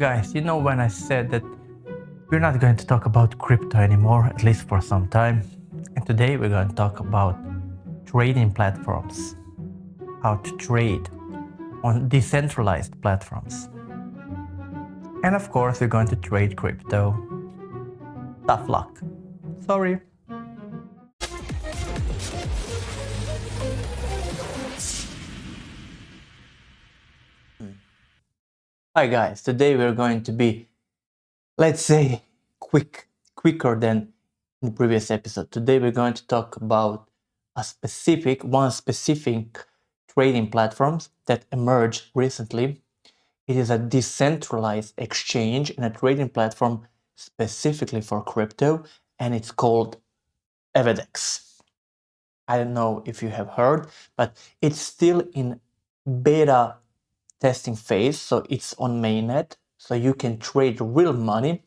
Guys, you know when I said that we're not going to talk about crypto anymore, at least for some time. And today we're going to talk about trading platforms, how to trade on decentralized platforms. And of course, we're going to trade crypto. Tough luck. Sorry. Hi guys, today we're going to be, let's say, quicker than in the previous episode. Today we're going to talk about one specific trading platforms that emerged recently. It is a decentralized exchange and a trading platform specifically for crypto, and it's called EVEDEX. I don't know if you have heard, but it's still in beta testing phase, so it's on mainnet, so you can trade real money,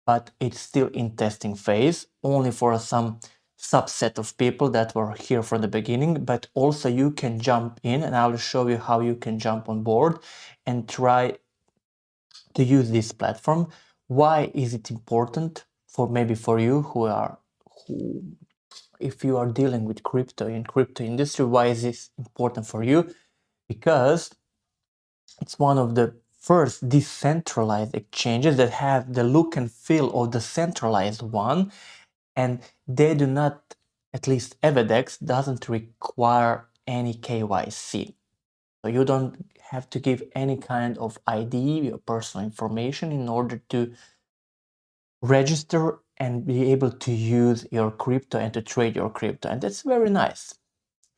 but it's still in testing phase, only for some subset of people that were here from the beginning, but also you can jump in, and I will show you how you can jump on board and try to use this platform. Why is it important for you who if you are dealing with crypto in crypto industry? Why is this important for you? Because it's one of the first decentralized exchanges that have the look and feel of the centralized one, and they do not, at least EVEDEX doesn't require any KYC. So you don't have to give any kind of ID or personal information in order to register and be able to use your crypto and to trade your crypto. And that's very nice.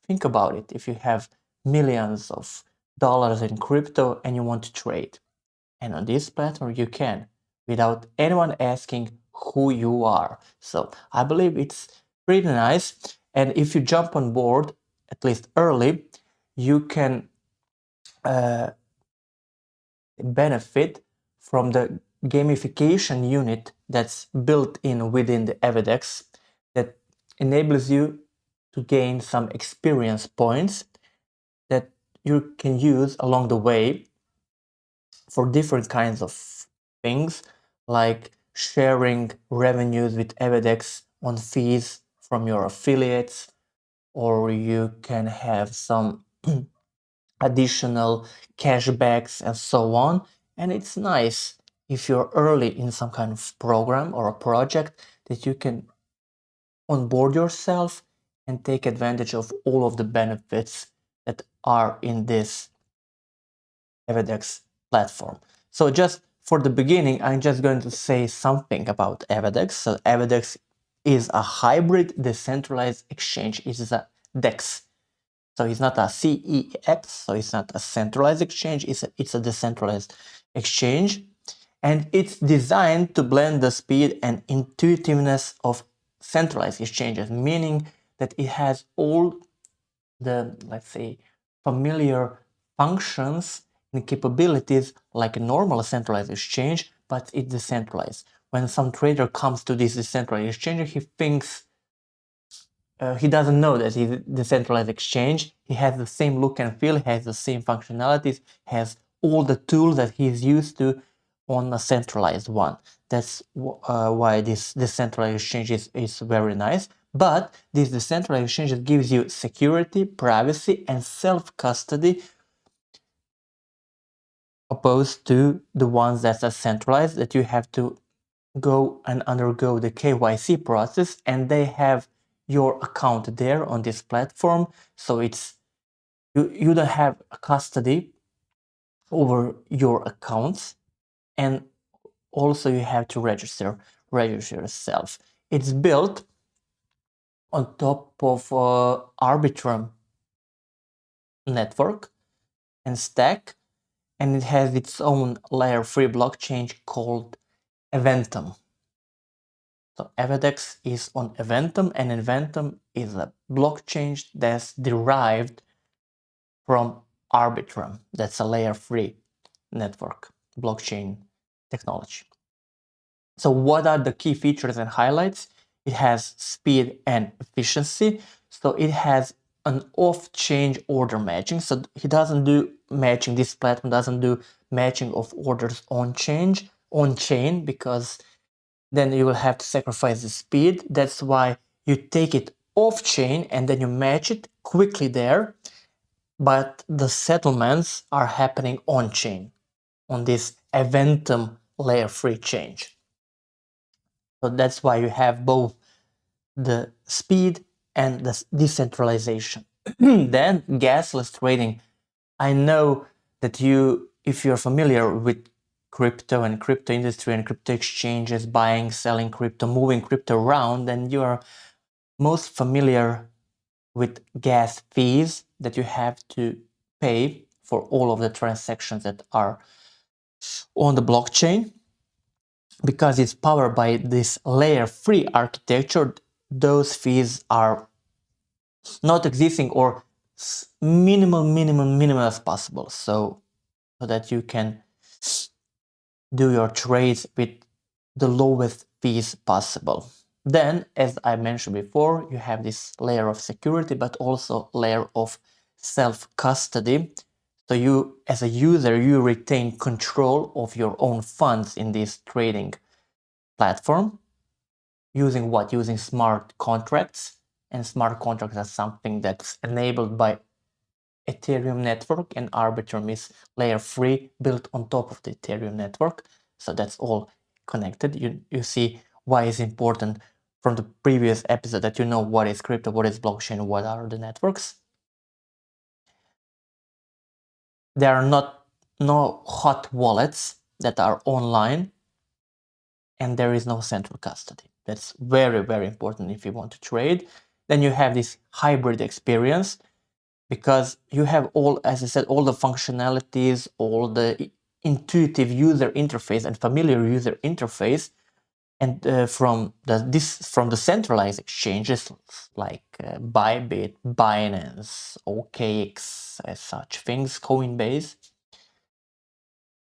Think about it. If you have millions of dollars in crypto and you want to trade, and on this platform you can, without anyone asking who you are. So I believe it's pretty nice. And if you jump on board, at least early, you can benefit from the gamification unit that's built in within the EVEDEX that enables you to gain some experience points that you can use along the way for different kinds of things, like sharing revenues with EVEDEX on fees from your affiliates, or you can have some additional cashbacks and so on. And it's nice if you're early in some kind of program or a project that you can onboard yourself and take advantage of all of the benefits that are in this EVEDEX platform. So just for the beginning, I'm just going to say something about EVEDEX. So EVEDEX is a hybrid decentralized exchange. It is a DEX. So it's not a CEX, so it's not a centralized exchange, it's a decentralized exchange. And it's designed to blend the speed and intuitiveness of centralized exchanges, meaning that it has all the, let's say, familiar functions and capabilities like a normal centralized exchange, but it's decentralized. When some trader comes to this decentralized exchange, he thinks he doesn't know that he's a decentralized exchange. He has the same look and feel, has the same functionalities, has all the tools that he's used to on a centralized one. That's why this decentralized exchange is very nice. But this decentralized exchange gives you security, privacy, and self-custody, opposed to the ones that are centralized, that you have to go and undergo the KYC process, and they have your account there on this platform. So it's you don't have a custody over your accounts, and also you have to register yourself. It's built on top of Arbitrum network and stack, and it has its own layer 3 blockchain called Eventum. So EVEDEX is on Eventum, and Eventum is a blockchain that's derived from Arbitrum. That's a layer 3 network blockchain technology. So what are the key features and highlights? It has speed and efficiency. So it has an off-chain order matching. So he doesn't do matching. This platform doesn't do matching of orders on chain, because then you will have to sacrifice the speed. That's why you take it off chain and then you match it quickly there. But the settlements are happening on chain, on this Eventum layer 3 chain. So that's why you have both the speed and the decentralization. Then gasless trading. I know that if you're familiar with crypto and crypto industry and crypto exchanges, buying, selling crypto, moving crypto around, then you are most familiar with gas fees that you have to pay for all of the transactions that are on the blockchain. Because it's powered by this layer 3 architecture, those fees are not existing, or minimum as possible, so that you can do your trades with the lowest fees possible. Then, as I mentioned before, you have this layer of security, but also layer of self-custody. So you, as a user, you retain control of your own funds in this trading platform. Using what? Using smart contracts. And smart contracts are something that's enabled by Ethereum network, and Arbitrum is layer 3 built on top of the Ethereum network. So that's all connected. You see why it's important from the previous episode that you know what is crypto, what is blockchain, what are the networks. There are no hot wallets that are online, and there is no central custody. That's very, very important if you want to trade. Then you have this hybrid experience, because you have all, as I said, all the functionalities, all the intuitive user interface and familiar user interface, and from the centralized exchanges like Bybit, Binance, OKX, as such things, Coinbase,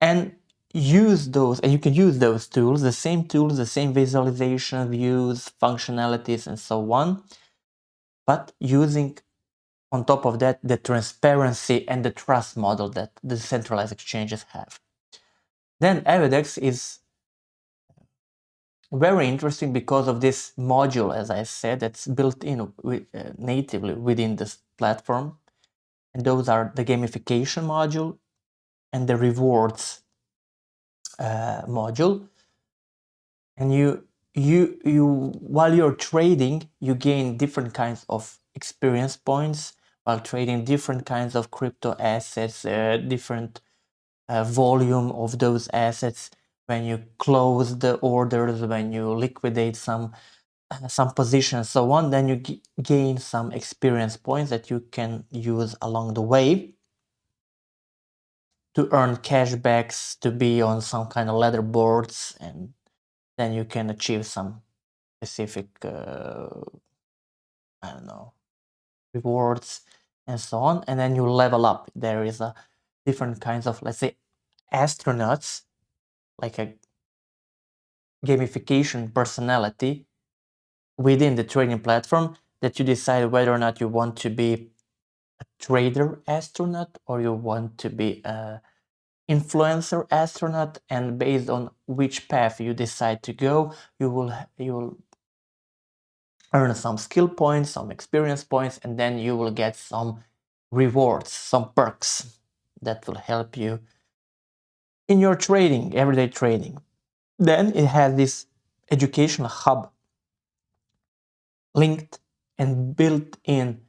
and use those, and you can use those tools, the same visualization, views, functionalities, and so on, but using on top of that the transparency and the trust model that the centralized exchanges have. Then EVEDEX is very interesting because of this module, as I said, that's built in natively within this platform, and those are the gamification module and the rewards module. And you while you're trading, you gain different kinds of experience points while trading different kinds of crypto assets, different volume of those assets. When you close the orders, when you liquidate some positions, so on, then you gain some experience points that you can use along the way to earn cashbacks, to be on some kind of leaderboards, and then you can achieve some specific I don't know, rewards and so on, and then you level up. There is a different kinds of, let's say, astronauts, like a gamification personality within the trading platform, that you decide whether or not you want to be a trader astronaut or you want to be a influencer astronaut, and based on which path you decide to go, you will earn some skill points, some experience points, and then you will get some rewards, some perks that will help you in your trading, everyday trading. Then it has this educational hub linked and built in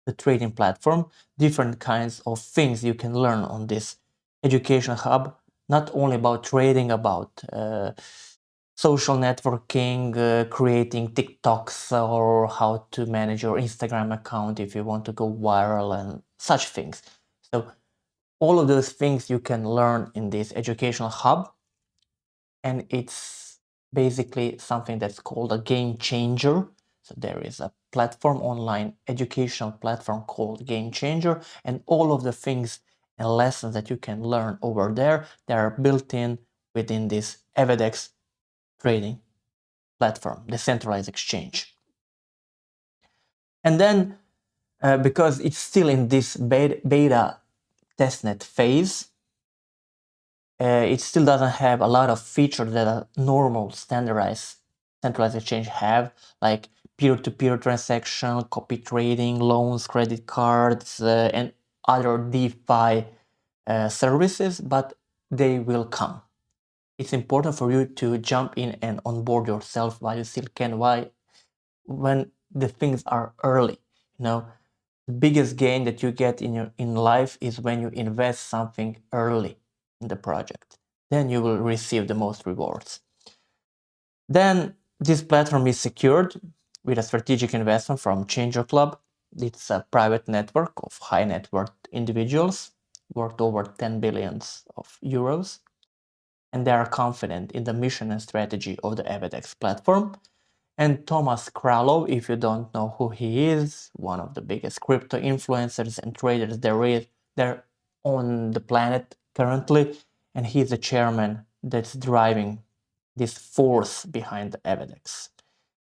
the trading platform, different kinds of things you can learn on this education hub, not only about trading, about social networking, creating TikToks, or how to manage your Instagram account if you want to go viral and such things. So all of those things you can learn in this educational hub, and it's basically something that's called a game changer. So there is a platform, online educational platform called Game Changer, and all of the things and lessons that you can learn over there, they are built in within this EVEDEX trading platform, the centralized exchange. And then because it's still in this beta testnet phase. It still doesn't have a lot of features that a normal standardized centralized exchange have, like peer-to-peer transaction, copy trading, loans, credit cards, and other DeFi services, but they will come. It's important for you to jump in and onboard yourself while you still can, when the things are early. The biggest gain that you get in life is when you invest something early in the project. Then you will receive the most rewards. Then this platform is secured with a strategic investment from Changer Club. It's a private network of high net worth individuals worth over 10 billions of euros. And they are confident in the mission and strategy of the EVEDEX platform. And Thomas Kralow, if you don't know who he is, one of the biggest crypto influencers and traders there on the planet currently, and he's the chairman that's driving this force behind the EVEDEX.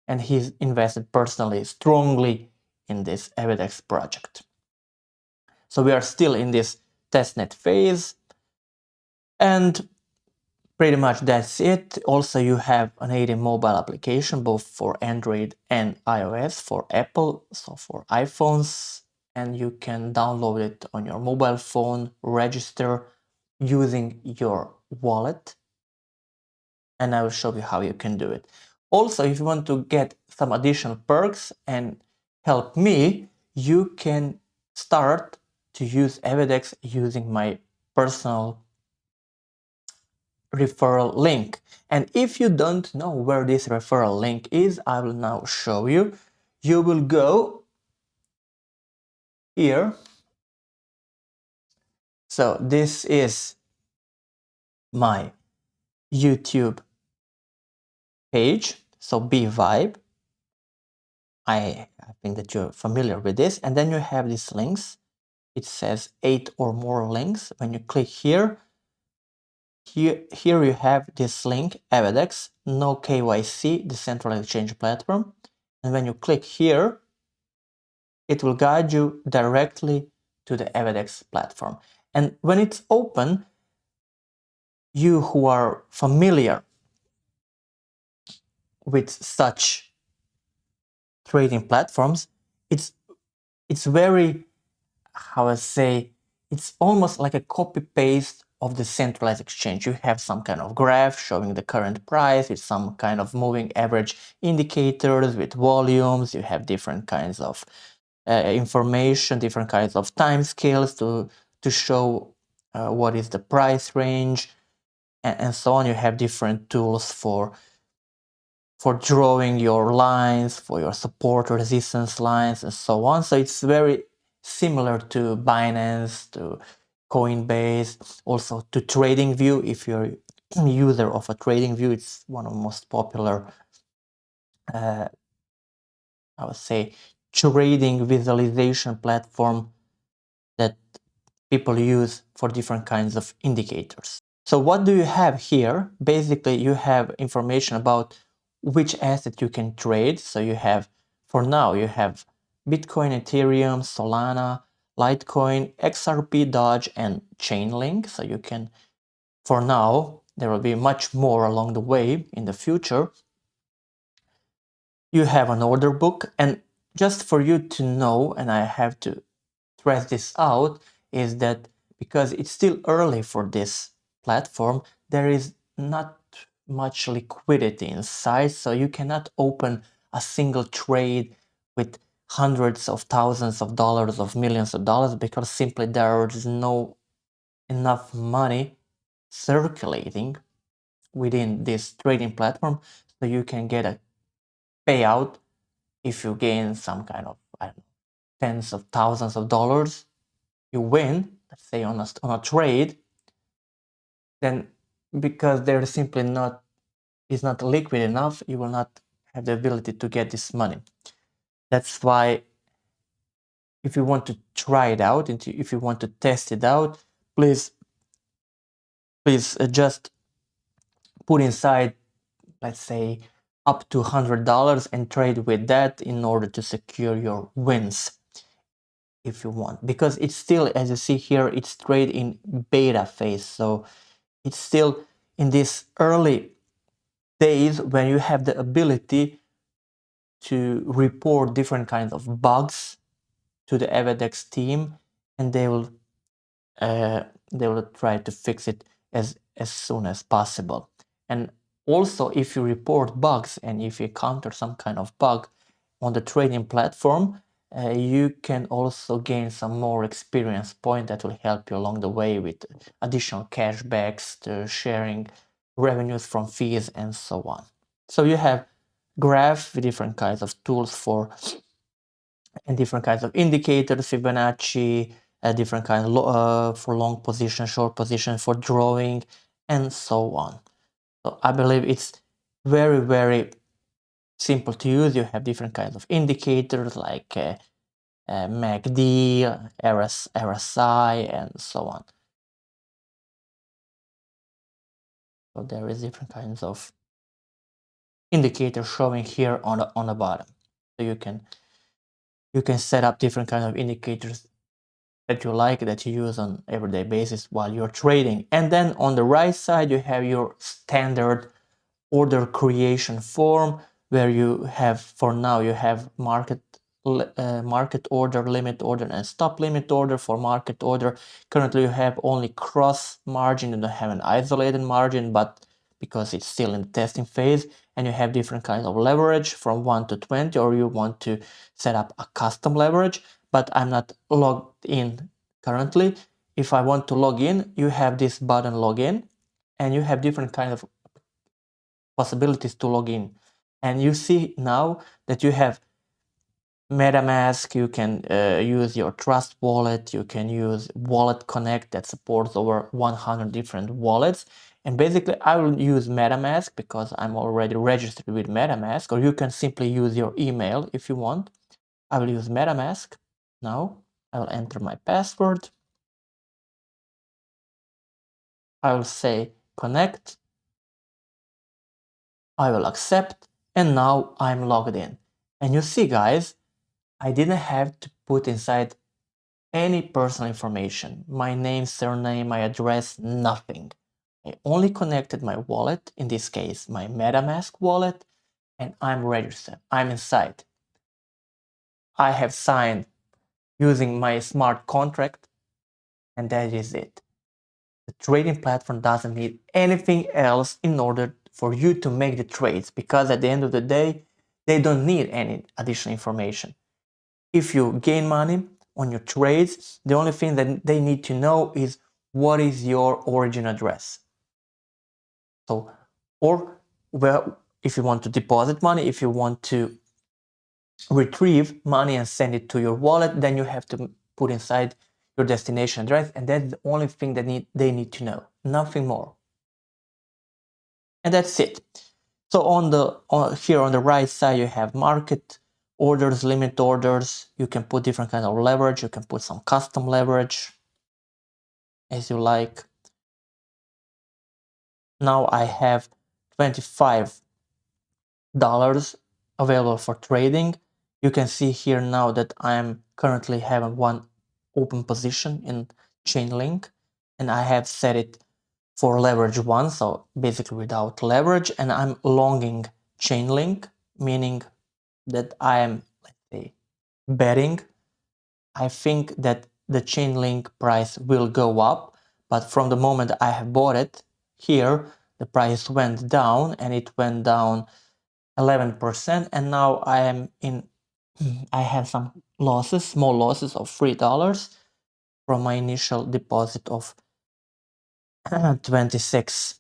And he's invested personally strongly in this EVEDEX project. So we are still in this testnet phase, and pretty much that's it. Also, you have a native mobile application both for Android and iOS for Apple, so for iPhones, and you can download it on your mobile phone, register using your wallet, and I will show you how you can do it. Also, if you want to get some additional perks and help me, you can start to use EVEDEX using my personal referral link. And if you don't know where this referral link is, I will now show you. You will go here. So this is my YouTube page. So BVibe. I think that you're familiar with this. And then you have these links. It says 8 or more links. When you click here you have this link, EVEDEX, no KYC, decentralized exchange platform. And when you click here, it will guide you directly to the EVEDEX platform. And when it's open, you who are familiar with such trading platforms, it's very, how I say, it's almost like a copy-paste of the centralized exchange. You have some kind of graph showing the current price with some kind of moving average indicators with volumes. You have different kinds of information, different kinds of time scales to show what is the price range, and so on. You have different tools for drawing your lines, for your support resistance lines, and so on. So it's very similar to Binance, to Coinbase, also to TradingView. If you're a user of a TradingView, it's one of the most popular, I would say, trading visualization platform that people use for different kinds of indicators. So what do you have here? Basically, you have information about which asset you can trade. So you have, for now, you have Bitcoin, Ethereum, Solana, Litecoin, XRP, Dodge, and Chainlink. So you can, for now, there will be much more along the way in the future. You have an order book, and just for you to know, and I have to stress this out, is that because it's still early for this platform, there is not much liquidity inside, so you cannot open a single trade with hundreds of thousands of dollars, of millions of dollars, because simply there is no enough money circulating within this trading platform, so you can get a payout if you gain some kind of, I don't know, tens of thousands of dollars. You win, let's say on a trade, then because there is simply not liquid enough, you will not have the ability to get this money. That's why if you want to try it out, if you want to test it out, please just put inside, let's say, up to $100 and trade with that in order to secure your wins. if you want, because it's still, as you see here, it's trade in beta phase. So it's still in this early days when you have the ability to report different kinds of bugs to the EVEDEX team, and they will try to fix it as soon as possible. And also, if you report bugs and if you encounter some kind of bug on the trading platform, you can also gain some more experience point that will help you along the way with additional cashbacks, to sharing revenues from fees, and so on. So you have graph with different kinds of tools for and different kinds of indicators, Fibonacci, different kinds for long position, short position, for drawing, and so on. So I believe it's very, very simple to use. You have different kinds of indicators like MACD, RSI, and so on. So there is different kinds of indicators showing here on the bottom. So you can set up different kinds of indicators that you like, that you use on everyday basis while you're trading. And then on the right side, you have your standard order creation form, where you have, for now, you have market order, limit order, and stop limit order. For market order, currently you have only cross margin, you don't have an isolated margin, but because it's still in the testing phase, and you have different kinds of leverage from 1 to 20, or you want to set up a custom leverage, but I'm not logged in currently. If I want to log in, you have this button login, and you have different kind of possibilities to log in. And you see now that you have MetaMask, you can use your Trust wallet, you can use Wallet Connect that supports over 100 different wallets. And basically I will use MetaMask because I'm already registered with MetaMask, or you can simply use your email if you want. I will use MetaMask. Now I will enter my password. I will say connect. I will accept, and now I'm logged in. And you see, guys, I didn't have to put inside any personal information, my name, surname, my address, nothing. I only connected my wallet, in this case my MetaMask wallet, and I'm registered. I'm inside. I have signed using my smart contract, and that is it. The trading platform doesn't need anything else in order for you to make the trades, because at the end of the day, they don't need any additional information. If you gain money on your trades, the only thing that they need to know is what is your origin address. So, or well, if you want to deposit money, if you want to retrieve money and send it to your wallet, then you have to put inside your destination address, and that's the only thing that they need to know, nothing more. And that's it. So here on the right side, you have market orders, limit orders. You can put different kind of leverage. You can put some custom leverage as you like. Now I have $25 available for trading. You can see here now that I'm currently having one open position in Chainlink, and I have set it for leverage 1, so basically without leverage, and I'm longing Chainlink, meaning that I am, let's say, betting. I think that the Chainlink price will go up, but from the moment I have bought it here, the price went down, and it went down 11%, and now I have some losses, small losses of $3 from my initial deposit of $26.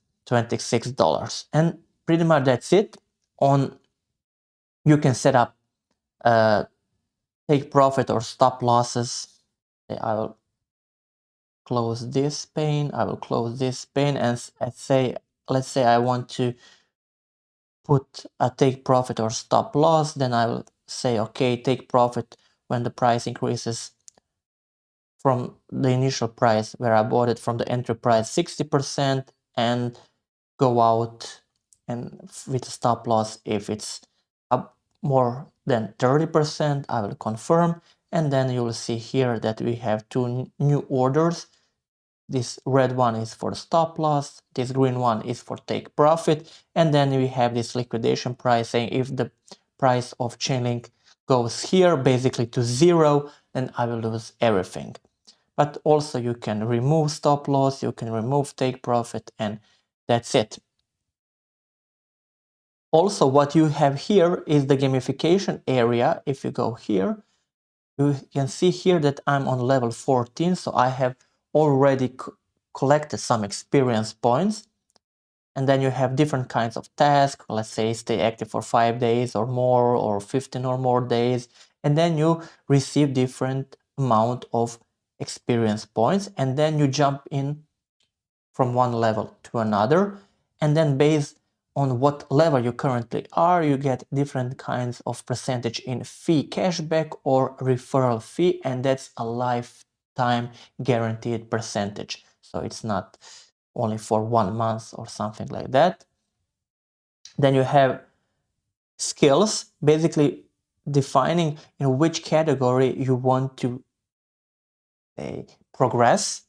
And pretty much that's it. You can set up take profit or stop losses. I will close this pane, I will close this pane, and let's say I want to put a take profit or stop loss, then I will say, okay, take profit when the price increases from the initial price where I bought it from the entry price 60%, and go out and with a stop loss if it's up more than 30%. I will confirm, And then you'll see here that we have two new orders. This red one is for stop loss, this green one is for take profit, and then we have this liquidation price saying if the price of Chainlink goes here basically to 0, then I will lose everything. But also you can remove stop loss, you can remove take profit, and that's it. Also, what you have here is the gamification area. If you go here, you can see here that I'm on level 14, so I have already collected some experience points. And then you have different kinds of tasks. Let's say stay active for 5 days or more, or 15 or more days. And then you receive different amount of experience points. And then you jump in from one level to another. And then based on what level you currently are, you get different kinds of percentage in fee cashback or referral fee. And that's a lifetime guaranteed percentage. So it's not only for 1 month or something like that. Then you have skills, basically defining in which category you want to progress.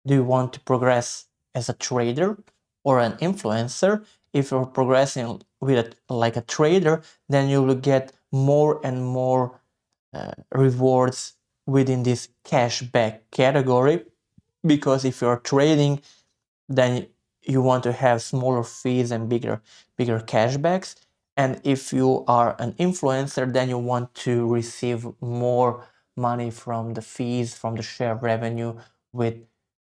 Do you want to progress as a trader or an influencer? If you're progressing with like a trader, then you will get more and more rewards within this cashback category, because if you're trading, then you want to have smaller fees and bigger cashbacks. And if you are an influencer, then you want to receive more money from the fees, from the share revenue with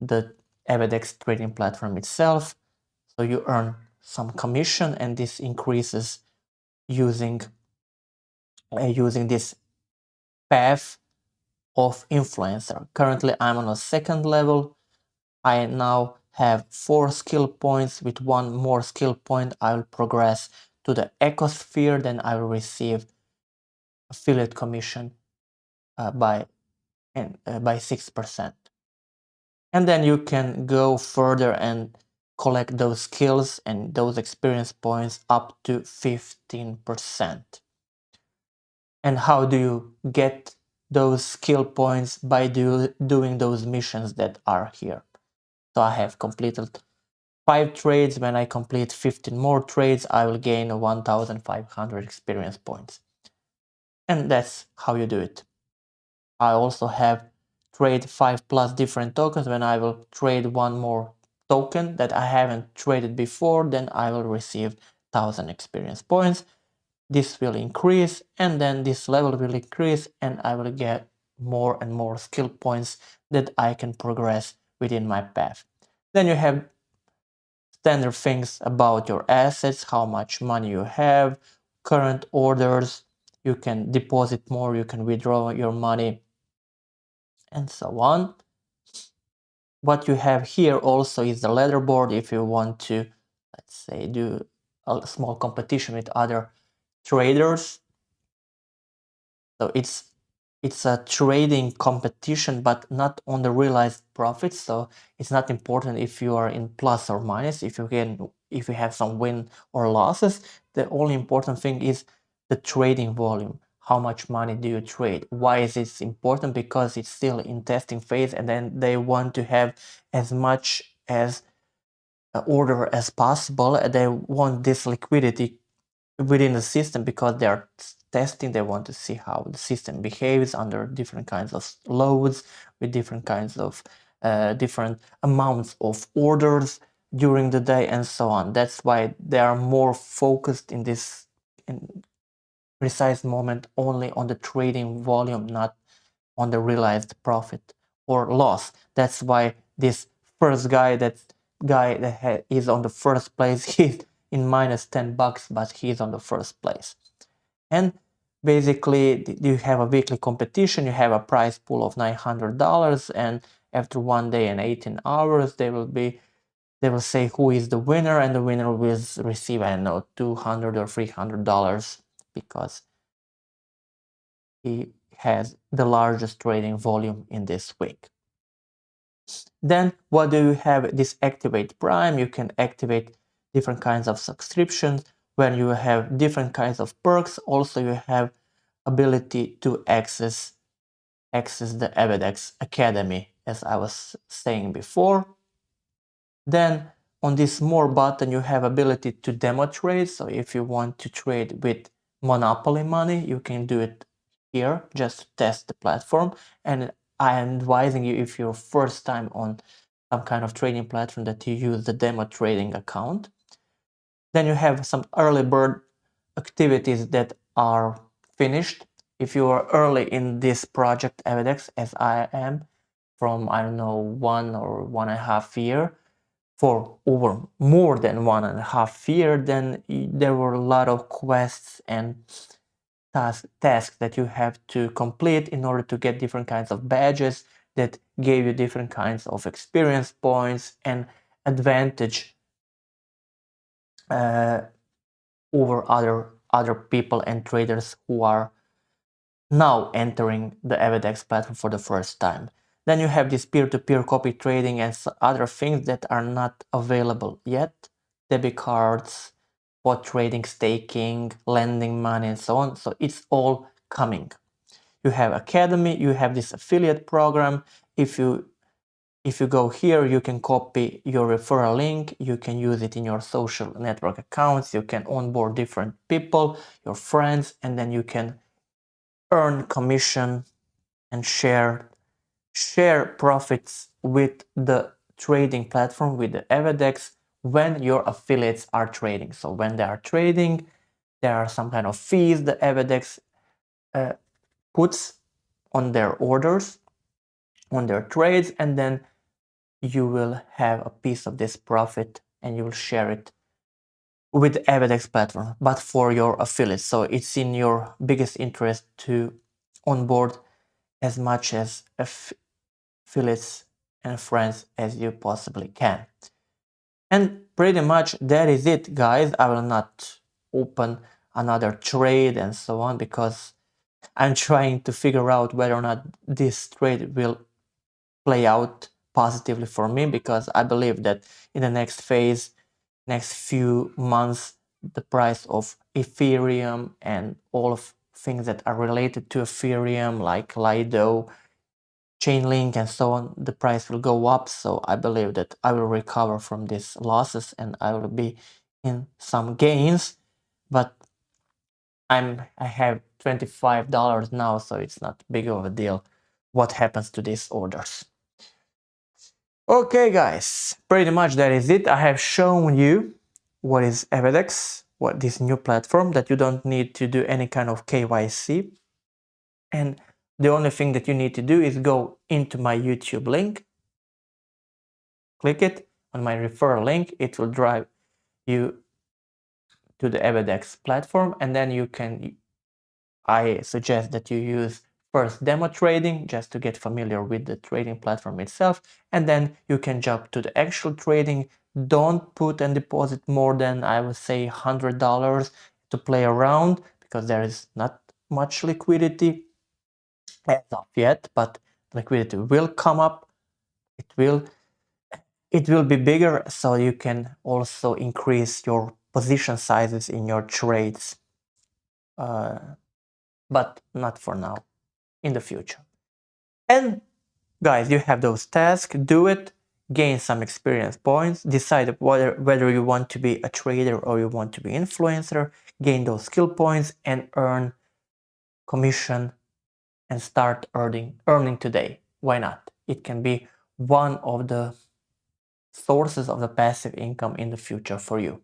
the EVEDEX trading platform itself. So you earn some commission, and this increases using this path of influencer. Currently, I'm on a second level. I now have 4 skill points. With 1 more skill point, I will progress to the ecosphere. Then I will receive affiliate commission by 6%. And then you can go further and collect those skills and those experience points up to 15%. And how do you get those skill points? By doing those missions that are here. So I have completed 5 trades. When I complete 15 more trades, I will gain 1,500 experience points. And that's how you do it. I also have trade 5+ different tokens. When I will trade 1 more token that I haven't traded before, then I will receive 1,000 experience points. This will increase, and then this level will increase, and I will get more and more skill points that I can progress within my path. Then you have standard things about your assets, how much money you have, current orders, you can deposit more, you can withdraw your money, and so on. What you have here also is the leaderboard if you want to, let's say, do a small competition with other traders. So it's a trading competition, but not on the realized profits. So it's not important if you are in plus or minus, if you have some win or losses. The only important thing is the trading volume. How much money do you trade? Why is this important? Because it's still in testing phase, and then they want to have as much as order as possible. They want this liquidity within the system because they are testing. They want to see how the system behaves under different kinds of loads, with different kinds of different amounts of orders during the day, and so on. That's why they are more focused in this precise moment only on the trading volume, not on the realized profit or loss. That's why this first guy that is on the first place, he's in minus $10, but he's on the first place. And basically you have a weekly competition, you have a prize pool of $900, and after 1 day and 18 hours they will say who is the winner, and the winner will receive, I don't know, $200 or $300 because he has the largest trading volume in this week. Then what do you have? This activate prime. You can activate different kinds of subscriptions where you have different kinds of perks. Also you have ability to access the EVEDEX Academy, as I was saying before. Then on this more button you have ability to demo trade. So if you want to trade with monopoly money, you can do it here, just to test the platform. And I am advising you, if you're first time on some kind of trading platform, that you use the demo trading account. Then you have some early bird activities that are finished. If you are early in this project EVEDEX, as I am, from, I don't know, 1 or 1.5 years, for over more than 1.5 years, then there were a lot of quests and tasks that you have to complete in order to get different kinds of badges that gave you different kinds of experience points and advantage over other people and traders who are now entering the EVEDEX platform for the first time. Then you have this peer-to-peer copy trading and other things that are not available yet. Debit cards, spot trading, staking, lending money, and so on. So it's all coming. You have Academy, you have this affiliate program. If you go here, you can copy your referral link, you can use it in your social network accounts, you can onboard different people, your friends, and then you can earn commission and share profits with the trading platform, with the EVEDEX, when your affiliates are trading. So when they are trading, there are some kind of fees the EVEDEX puts on their orders, on their trades, and then you will have a piece of this profit and you will share it with the EVEDEX platform, but for your affiliates. So it's in your biggest interest to onboard as much as affiliates and friends as you possibly can. And pretty much that is it, guys. I will not open another trade and so on, because I'm trying to figure out whether or not this trade will play out positively for me, because I believe that in the next phase, next few months, the price of Ethereum and all of things that are related to Ethereum, like Lido, Chainlink, and so on, the price will go up. So I believe that I will recover from these losses and I will be in some gains. But I have $25 now, so it's not big of a deal what happens to these orders. Okay, guys, pretty much that is it. I have shown you what is EVEDEX, what this new platform, that you don't need to do any kind of KYC. And the only thing that you need to do is go into my YouTube link, click it on my referral link. It will drive you to the EVEDEX platform, and then you can, I suggest that you use first demo trading just to get familiar with the trading platform itself, and then you can jump to the actual trading. Don't put and deposit more than, I would say, $100 to play around, because there is not much liquidity as of yet, but liquidity will come up. It will be bigger, so you can also increase your position sizes in your trades, but not for now, in the future. And guys, you have those tasks, do it, gain some experience points, decide whether you want to be a trader or you want to be influencer, gain those skill points and earn commission and start earning today. Why not? It can be one of the sources of the passive income in the future for you.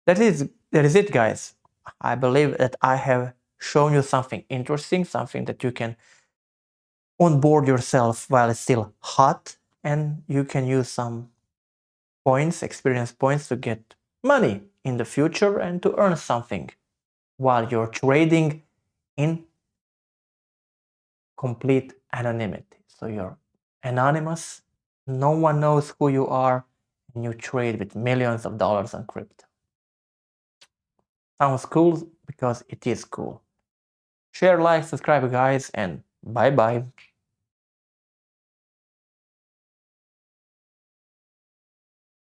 That is it, guys. I believe that I have shown you something interesting, something that you can onboard yourself while it's still hot, and you can use some points, experience points, to get money in the future and to earn something while you're trading in complete anonymity. So you're anonymous, no one knows who you are, and you trade with millions of dollars on crypto. Sounds cool? Because it is cool. Share, like, subscribe, guys, and bye bye.